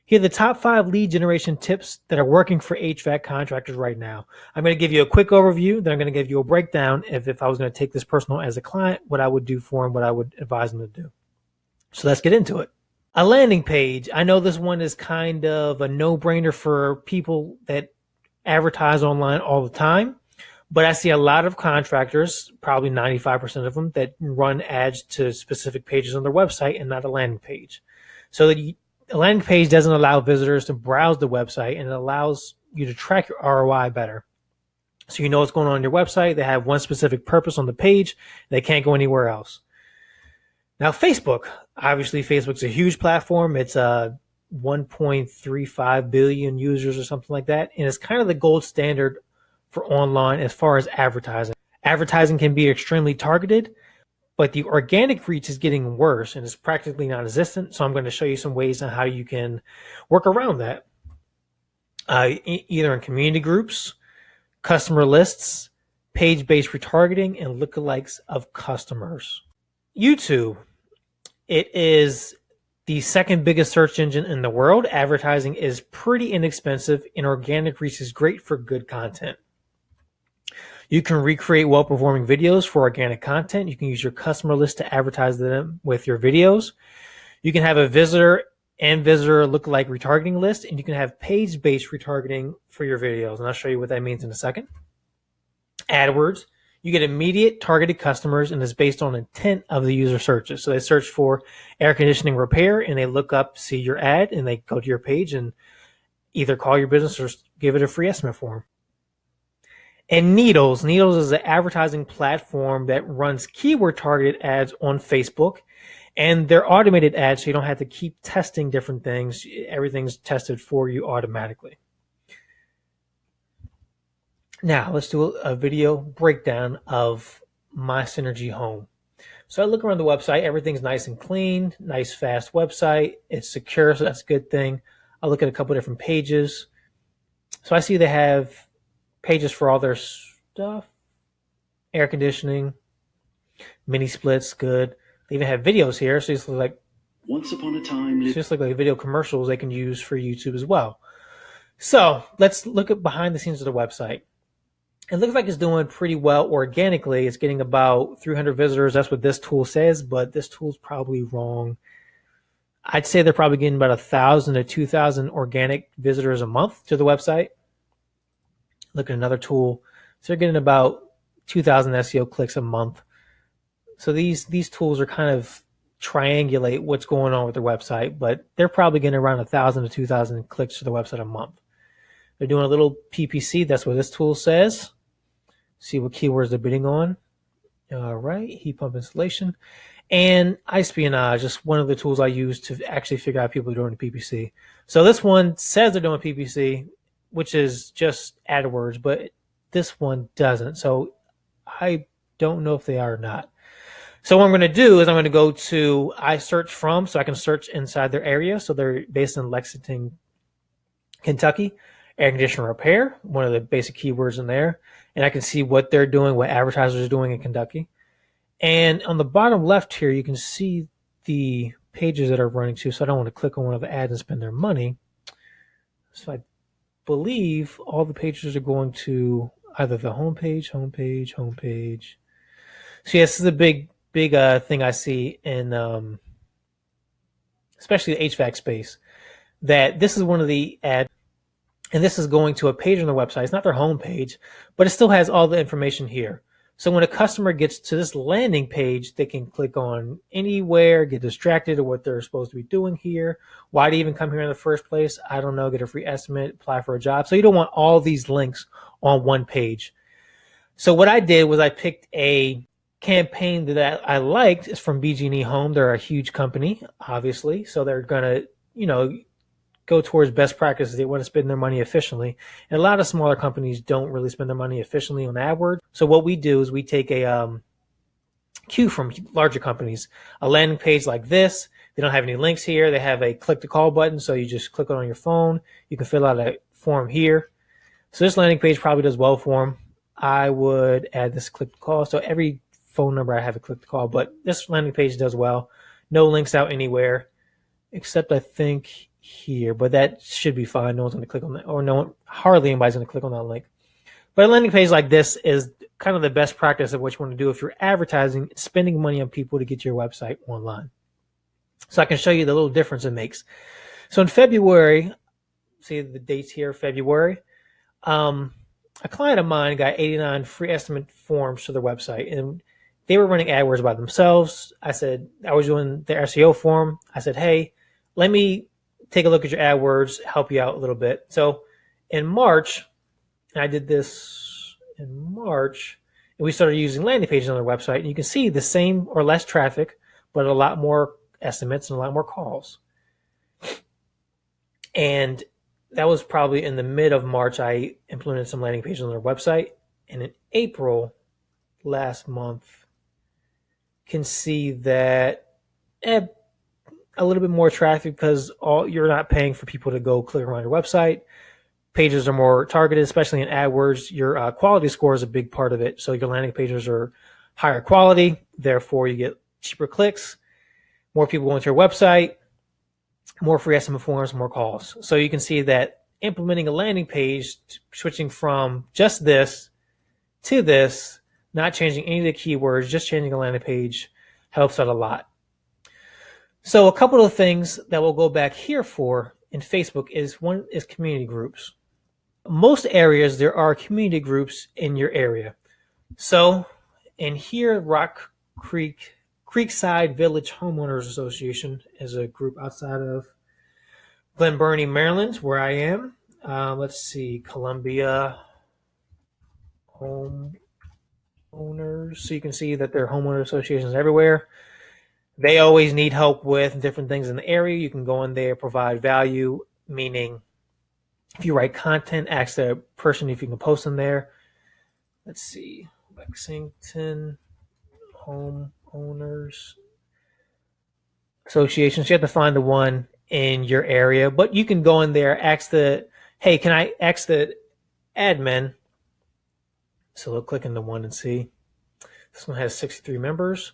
Here are the top 5 lead generation tips that are working for HVAC contractors right now. I'm going to give you a quick overview, then I'm going to give you a breakdown if I was going to take this person on as a client, what I would do for him, what I would advise them to do. So let's get into it. A landing page. I know this one is kind of a no-brainer for people that advertise online all the time, but I see a lot of contractors, probably 95% of them, that run ads to specific pages on their website and not a landing page. So that a landing page doesn't allow visitors to browse the website, and it allows you to track your ROI better. So you know what's going on your website. They have one specific purpose on the page. They can't go anywhere else. Now, Facebook. Obviously, Facebook's a huge platform. It's 1.35 billion users or something like that. And it's kind of the gold standard for online as far as advertising. Advertising can be extremely targeted, but the organic reach is getting worse and is practically non-existent. So I'm going to show you some ways on how you can work around that. Either in community groups, customer lists, page-based retargeting, and lookalikes of customers. YouTube. It is the second biggest search engine in the world. Advertising is pretty inexpensive, and organic reach is great for good content. You can recreate well-performing videos for organic content. You can use your customer list to advertise them with your videos. You can have a visitor lookalike retargeting list, and you can have page-based retargeting for your videos. And I'll show you what that means in a second. AdWords. You get immediate targeted customers, and it's based on intent of the user searches. So they search for air conditioning repair, and they look up, see your ad, and they go to your page and either call your business or give it a free estimate form. And Needles. Needles is an advertising platform that runs keyword targeted ads on Facebook, and they're automated ads, so you don't have to keep testing different things. Everything's tested for you automatically. Now, let's do a video breakdown of My Synergy Home. So I look around the website. Everything's nice and clean, nice, fast website. It's secure, so that's a good thing. I look at a couple different pages. So I see they have pages for all their stuff. Air conditioning, mini splits, good. They even have videos here, so it's like once upon a time. It's just like video commercials they can use for YouTube as well. So let's look at behind the scenes of the website. It looks like it's doing pretty well organically. It's getting about 300 visitors. That's what this tool says, but this tool's probably wrong. I'd say they're probably getting about 1,000 to 2,000 organic visitors a month to the website. Look at another tool. So they're getting about 2,000 SEO clicks a month. So these tools are kind of triangulate what's going on with their website, but they're probably getting around 1,000 to 2,000 clicks to the website a month. They're doing a little PPC. That's what this tool says. See what keywords they're bidding on. All right, heat pump installation. And espionage, just one of the tools I use to actually figure out if people are doing the PPC. So this one says they're doing PPC, which is just AdWords, but this one doesn't. So I don't know if they are or not. So what I'm going to do is I'm going to go to I search from, so I can search inside their area. So they're based in Lexington, Kentucky. Air conditioner repair, one of the basic keywords in there. And I can see what they're doing, what advertisers are doing in Kentucky. And on the bottom left here, you can see the pages that are running to. So I don't want to click on one of the ads and spend their money. So I believe all the pages are going to either the homepage. So yeah, this is a big thing I see in especially the HVAC space, that this is one of the ads. And this is going to a page on their website. It's not their home page, but it still has all the information here. So when a customer gets to this landing page, they can click on anywhere, get distracted at what they're supposed to be doing here. Why do you even come here in the first place? I don't know. Get a free estimate, apply for a job. So you don't want all these links on one page. So what I did was I picked a campaign that I liked. It's from BG&E Home. They're a huge company, obviously. So they're going to, go towards best practices. They want to spend their money efficiently. And a lot of smaller companies don't really spend their money efficiently on AdWords. So what we do is we take a cue from larger companies. A landing page like this, they don't have any links here. They have a click to call button. So you just click it on your phone. You can fill out a form here. So this landing page probably does well for them. I would add this click to call. So every phone number I have a click to call, but this landing page does well. No links out anywhere, except I think here, but that should be fine. No one's going to click on that, or no one, hardly anybody's going to click on that link. But a landing page like this is kind of the best practice of what you want to do if you're advertising, spending money on people to get your website online. So I can show you the little difference it makes. So in February, see the dates here, February, a client of mine got 89 free estimate forms to their website, and they were running AdWords by themselves. I was doing their SEO form. I said, hey, let me take a look at your AdWords, help you out a little bit. So in March, I did this in March, and we started using landing pages on their website, and you can see the same or less traffic, but a lot more estimates and a lot more calls. And that was probably in the mid of March. I implemented some landing pages on their website, and in April last month, can see that a little bit more traffic because you're not paying for people to go click around your website. Pages are more targeted, especially in AdWords. Your quality score is a big part of it. So your landing pages are higher quality. Therefore, you get cheaper clicks, more people going to your website, more free estimate forms, more calls. So you can see that implementing a landing page, switching from just this to this, not changing any of the keywords, just changing a landing page helps out a lot. So a couple of things that we'll go back here for in Facebook is one is community groups. Most areas, there are community groups in your area. So in here, Creekside Village Homeowners Association is a group outside of Glen Burnie, Maryland, where I am. Let's see, Columbia Homeowners. So you can see that there are homeowner associations everywhere. They always need help with different things in the area. You can go in there, provide value, meaning if you write content, ask the person if you can post in there. Let's see, Lexington Homeowners Associations. You have to find the one in your area, but you can go in there, hey, can I ask the admin? So we'll click in the one and see. This one has 63 members.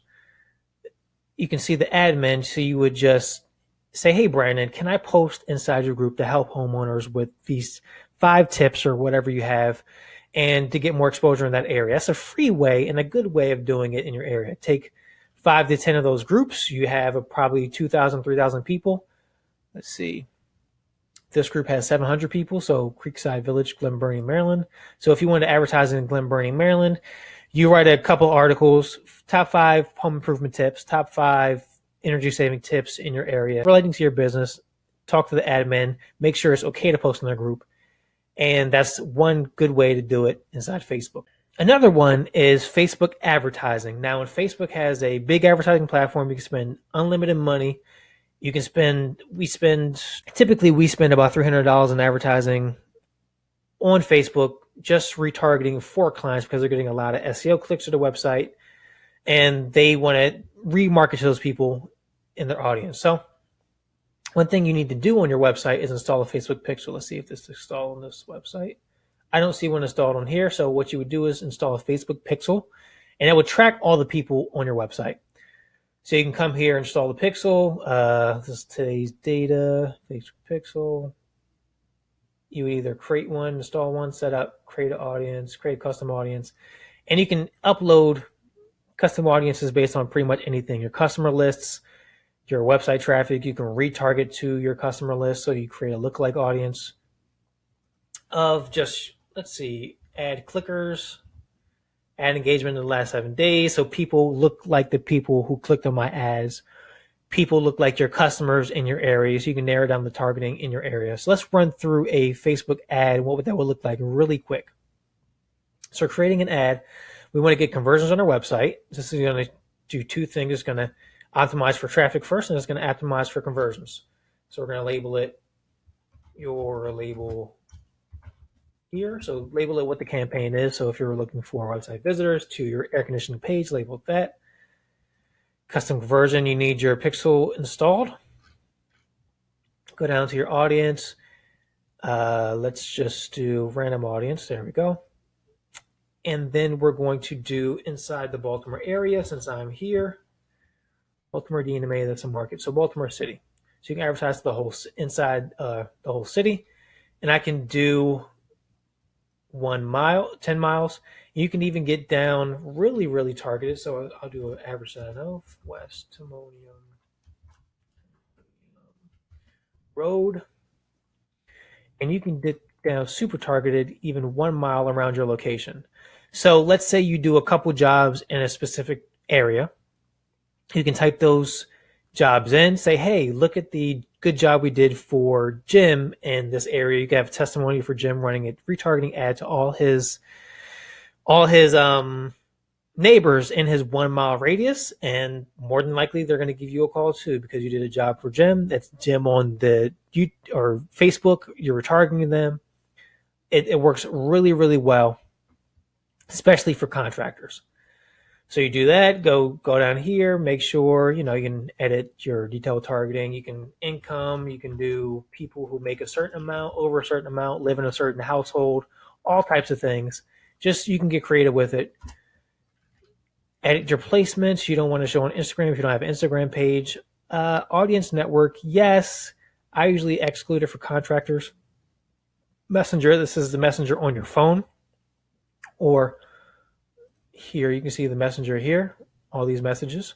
You can see the admin, so you would just say, hey, Brandon, can I post inside your group to help homeowners with these 5 tips or whatever you have and to get more exposure in that area? That's a free way and a good way of doing it in your area. Take 5 to 10 of those groups. You have probably 2,000, 3,000 people. Let's see. This group has 700 people, so Creekside Village, Glen Burnie, Maryland. So if you want to advertise in Glen Burnie, Maryland, you write a couple articles, top 5 home improvement tips, top 5 energy saving tips in your area relating to your business. Talk to the admin, make sure it's okay to post in their group. And that's one good way to do it inside Facebook. Another one is Facebook advertising. Now, when Facebook has a big advertising platform, you can spend unlimited money. We spend about $300 in advertising on Facebook, just retargeting for clients because they're getting a lot of SEO clicks to the website and they want to remarket to those people in their audience. So one thing you need to do on your website is install a Facebook pixel. Let's see if this is installed on this website. I don't see one installed on here. So what you would do is install a Facebook pixel and it would track all the people on your website. So you can come here, install the pixel. This is today's data, Facebook pixel. You would either create one, install one, set up, create an audience, create a custom audience. And you can upload custom audiences based on pretty much anything. Your customer lists, your website traffic, you can retarget to your customer list. So you create a lookalike audience of just, let's see, add clickers, add engagement in the last 7 days. So people look like the people who clicked on my ads. People look like your customers in your area. So you can narrow down the targeting in your area. So let's run through a Facebook ad and what that would look like really quick. So creating an ad, we want to get conversions on our website. This is going to do 2 things. It's going to optimize for traffic first, and it's going to optimize for conversions. So we're going to label it your label here. So label it what the campaign is. So if you're looking for website visitors to your air conditioning page, label that. Custom conversion, you need your pixel installed. Go down to your audience. Let's just do random audience. There we go. And then we're going to do inside the Baltimore area, since I'm here. Baltimore DMA, that's a market. So Baltimore City. So you can advertise the whole inside the whole city, and I can do 1 mile, 10 miles. You can even get down really, really targeted. So I'll do an average sign of West Timonium Road, and you can get down super targeted, even 1 mile around your location. So let's say you do a couple jobs in a specific area. You can type those jobs in, say, hey, look at the good job we did for Jim in this area. You can have a testimony for Jim running a retargeting ad to all his neighbors in his 1 mile radius, and more than likely they're going to give you a call too because you did a job for Jim. That's Jim on the or Facebook. You're retargeting them. It works really, really well, especially for contractors. So you do that, go down here, make sure, you can edit your detailed targeting. You can income, you can do people who make a certain amount, over a certain amount, live in a certain household, all types of things. Just you can get creative with it. Edit your placements. You don't want to show on Instagram if you don't have an Instagram page. Audience network, yes. I usually exclude it for contractors. Messenger, this is the messenger on your phone, or here you can see the messenger here, all these messages.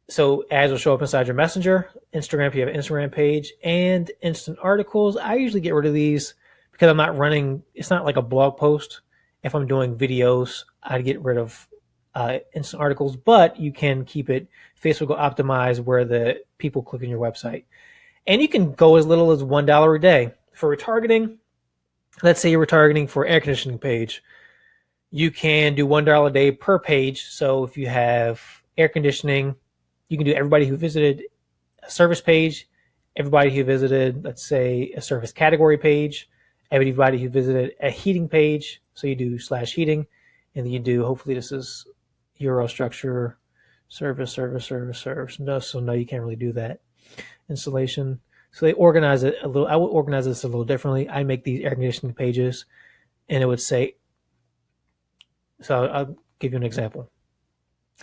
So ads will show up inside your messenger. Instagram, if you have an Instagram page, and instant articles. I usually get rid of these because I'm not running, it's not like a blog post. If I'm doing videos, I'd get rid of instant articles, but you can keep it. Facebook will optimize where the people click on your website. And you can go as little as $1 a day. For retargeting, let's say you're retargeting for air conditioning page. You can do $1 a day per page. So if you have air conditioning, you can do everybody who visited a service page, everybody who visited, let's say, a service category page, everybody who visited a heating page. So you do /heating, and then you do, hopefully this is Euro structure, service. No, so no, you can't really do that. Installation. So they organize it a little. I would organize this a little differently. I make these air conditioning pages, and it would say, so I'll give you an example.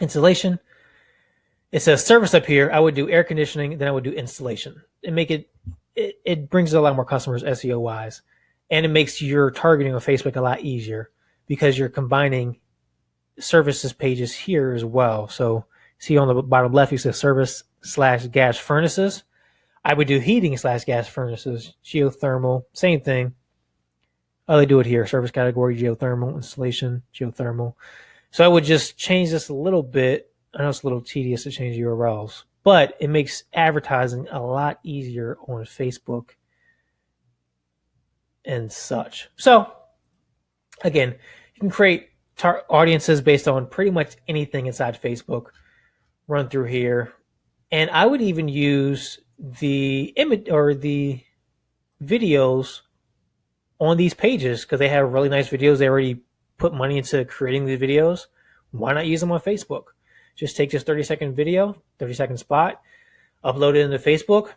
Installation. It says service up here. I would do air conditioning, then I would do installation. And make it brings a lot more customers SEO wise. And it makes your targeting on Facebook a lot easier because you're combining services pages here as well. So see on the bottom left, you say service/gas furnaces. I would do heating/gas furnaces, geothermal, same thing. Oh, they do it here. Service category, geothermal, installation, geothermal. So I would just change this a little bit. I know it's a little tedious to change URLs, but it makes advertising a lot easier on Facebook and such. So again, you can create audiences based on pretty much anything inside Facebook. Run through here. And I would even use the image or the videos on these pages because they have really nice videos. They already put money into creating the videos. Why not use them on Facebook? Just take this 30-second video, 30-second spot, upload it into Facebook,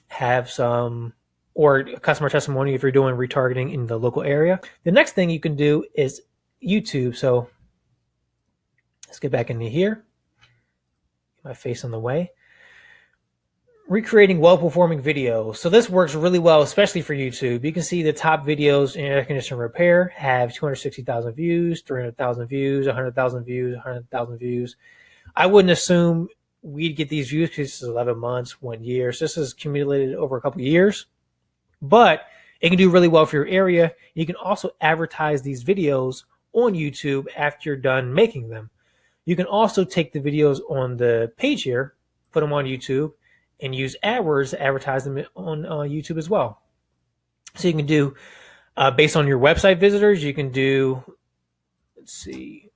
have some, or a customer testimony if you're doing retargeting in the local area. The next thing you can do is YouTube. So let's get back into here. Get my face in the way. Recreating well-performing videos. So this works really well, especially for YouTube. You can see the top videos in air conditioning repair have 260,000 views, 300,000 views, 100,000 views, 100,000 views. I wouldn't assume we'd get these views because this is 11 months, 1 year. So this is accumulated over a couple of years. But it can do really well for your area. You can also advertise these videos on YouTube after you're done making them. You can also take the videos on the page here, put them on YouTube, and use AdWords to advertise them on YouTube as well. So you can do, based on your website visitors, you can do, let's see.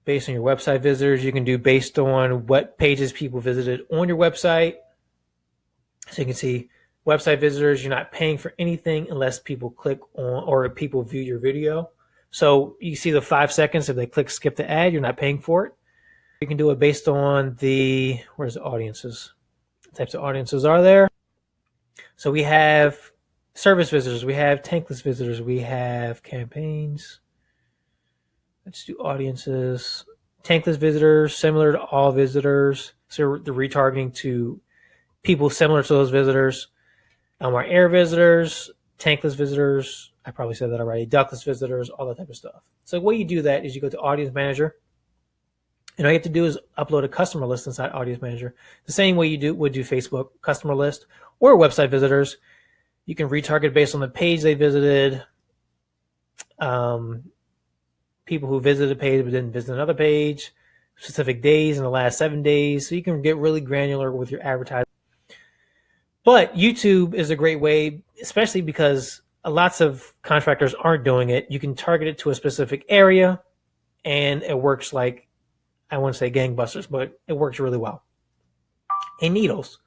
Based on your website visitors, you can do based on what pages people visited on your website. So you can see website visitors, you're not paying for anything unless people click on or people view your video. So you see the 5 seconds. If they click skip the ad, you're not paying for it. You can do it based on the, where's the audiences? What types of audiences are there? So we have service visitors. We have tankless visitors. We have campaigns. Let's do audiences. Tankless visitors, similar to all visitors. So the retargeting to people similar to those visitors. Our air visitors, tankless visitors. I probably said that already. Ductless visitors, all that type of stuff. So the way you do that is you go to Audience Manager, and all you have to do is upload a customer list inside Audience Manager. The same way you would do Facebook customer list or website visitors. You can retarget based on the page they visited. People who visited a page but didn't visit another page, specific days in the last 7 days. So you can get really granular with your advertising. But YouTube is a great way, especially because lots of contractors aren't doing it. You can target it to a specific area, and it works like, I wouldn't say gangbusters, but it works really well. And Needles.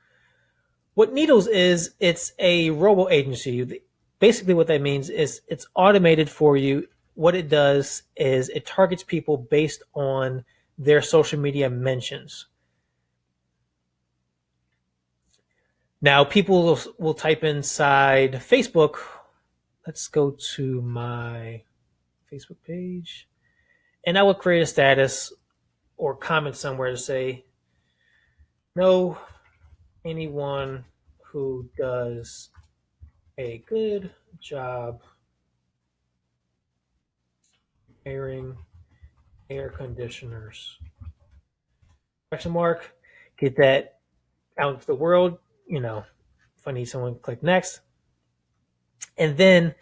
What Needles is, it's a robo agency. Basically what that means is it's automated for you. What it does is it targets people based on their social media mentions. Now, people will type inside Facebook. Let's go to my Facebook page. And I will create a status or comment somewhere to say, know anyone who does a good job airing air conditioners. Question mark. Get that out into the world. If I need someone, click next. And then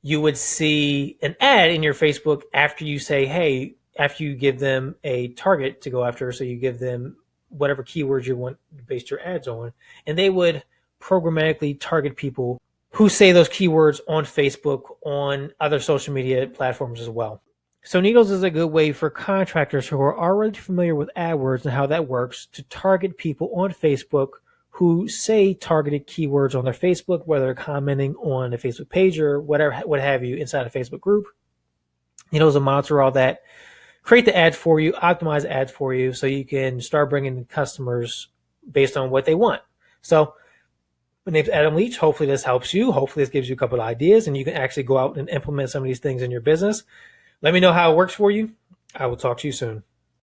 you would see an ad in your Facebook after you say, hey, after you give them a target to go after. So you give them whatever keywords you want to base your ads on. And they would programmatically target people who say those keywords on Facebook, on other social media platforms as well. So Needles is a good way for contractors who are already familiar with AdWords and how that works to target people on Facebook who say targeted keywords on their Facebook, whether they're commenting on a Facebook page or whatever, what have you, inside a Facebook group. Needles will monitor all that, create the ad for you, optimize the ad for you, so you can start bringing customers based on what they want. So my name's Adam Leach. Hopefully this helps you. Hopefully this gives you a couple of ideas and you can actually go out and implement some of these things in your business. Let me know how it works for you. I will talk to you soon.